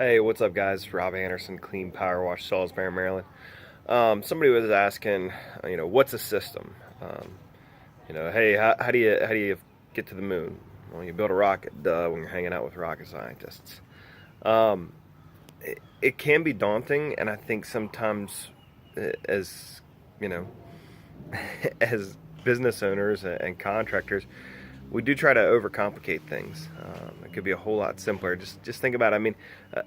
Hey, what's up, guys? Rob Anderson, Clean Power Wash, Salisbury, Maryland. Somebody was asking, what's a system? Hey, how do you get to the moon? Well, you build a rocket, duh, when you're hanging out with rocket scientists. Um, it can be daunting, and I think sometimes, as you know, as business owners and contractors, we do try to overcomplicate things. It could be a whole lot simpler. Just think about it. I mean,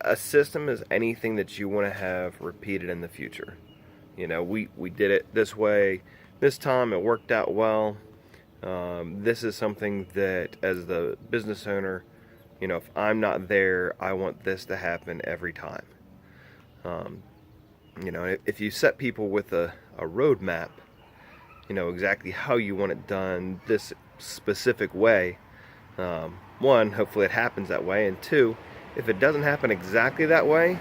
a system is anything that you want to have repeated in the future. We did it this way, this time it worked out well. This is something that, as the business owner, if I'm not there, I want this to happen every time. Um, if you set people with a roadmap, exactly how you want it done this specific way. One, hopefully it happens that way, and two, if it doesn't happen exactly that way,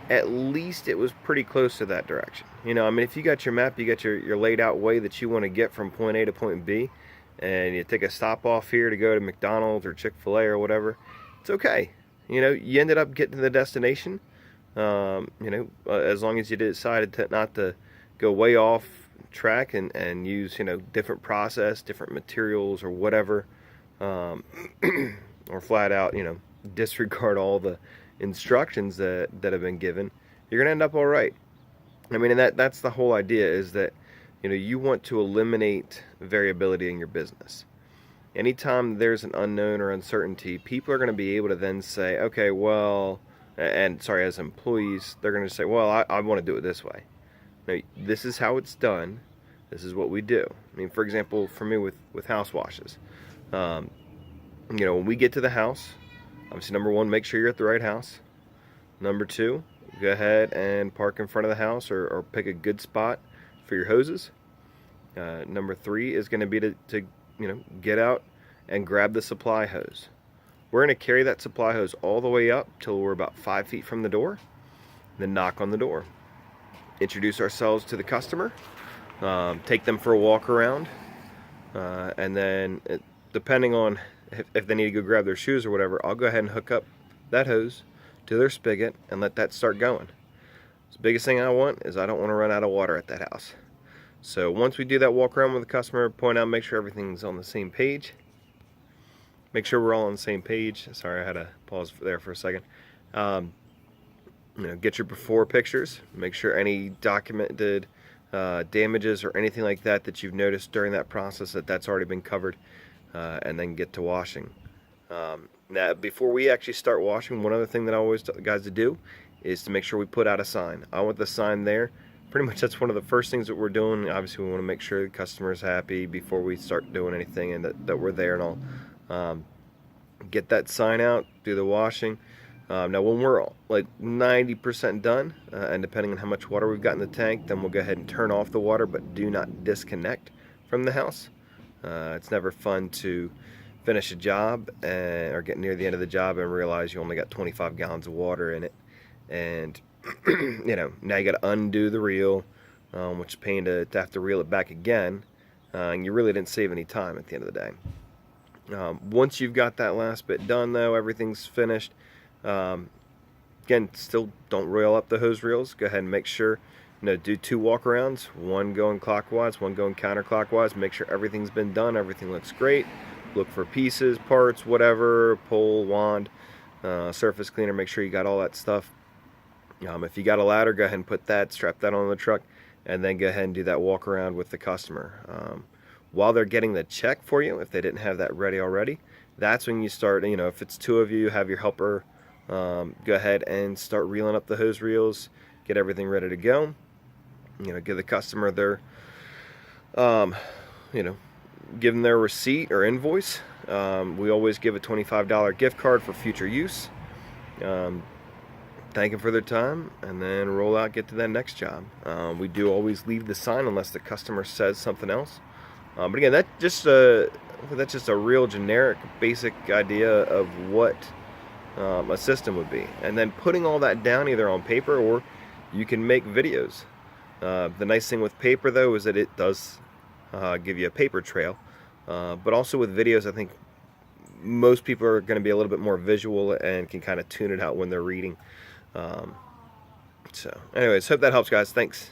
at least it was pretty close to that direction. I mean, if you got your map, you got your laid out way that you want to get from point A to point B, and you take a stop off here to go to McDonald's or Chick-fil-A or whatever, it's okay. You ended up getting to the destination. As long as you decided not to go way off track and use different process, different materials or whatever, or flat out disregard all the instructions that have been given, you're gonna end up all right. I mean, and that's the whole idea, is that you want to eliminate variability in your business. Anytime there's an unknown or uncertainty, people are going to be able to then say, okay, well, and sorry, as employees, they're going to say, well, I want to do it this way. Now, this is how it's done. This is what we do. I mean, for example, for me with house washes, when we get to the house, obviously, number one, make sure you're at the right house. Number two, go ahead and park in front of the house, or pick a good spot for your hoses. Number three is going to be to get out and grab the supply hose. We're going to carry that supply hose all the way up till we're about 5 feet from the door, then knock on the door. Introduce ourselves to the customer, take them for a walk around, and then depending on if they need to go grab their shoes or whatever, I'll go ahead and hook up that hose to their spigot and let that start going. The biggest thing I want is I don't want to run out of water at that house. So once we do that walk around with the customer, point out, make sure everything's on the same page. Make sure we're all on the same page. Sorry, I had to pause there for a second. Get your before pictures. Make sure any documented damages or anything like that you've noticed during that process, that's already been covered, and then get to washing. Now, before we actually start washing, one other thing that I always tell the guys to do is to make sure we put out a sign. I want the sign there. Pretty much that's one of the first things that we're doing. Obviously, we want to make sure the customer is happy before we start doing anything, and that we're there and all. Get that sign out, do the washing. Now, when we're like 90% done, and depending on how much water we've got in the tank, then we'll go ahead and turn off the water, but do not disconnect from the house. It's never fun to finish a job or get near the end of the job and realize you only got 25 gallons of water in it, and now you got to undo the reel, which is a pain to have to reel it back again, and you really didn't save any time at the end of the day. Once you've got that last bit done, though, everything's finished. Again, still don't reel up the hose reels. Go ahead and make sure, do 2 walk-arounds, one going clockwise, one going counterclockwise. Make sure everything's been done, everything looks great. Look for pieces, parts, whatever, pole, wand, surface cleaner. Make sure you got all that stuff. If you got a ladder, go ahead and put that, strap that on the truck, and then go ahead and do that walk around with the customer. While they're getting the check for you, if they didn't have that ready already, that's when you start, if it's 2 of you, have your helper go ahead and start reeling up the hose reels, get everything ready to go. Give the customer their, give them their receipt or invoice. We always give a $25 gift card for future use. Thank them for their time, and then roll out, get to that next job. We do always leave the sign unless the customer says something else. But again, that's just a real generic, basic idea of what a system would be. And then putting all that down either on paper, or you can make videos. The nice thing with paper, though, is that it does give you a paper trail. But also with videos, I think most people are going to be a little bit more visual and can kind of tune it out when they're reading. So anyways, hope that helps, guys. Thanks.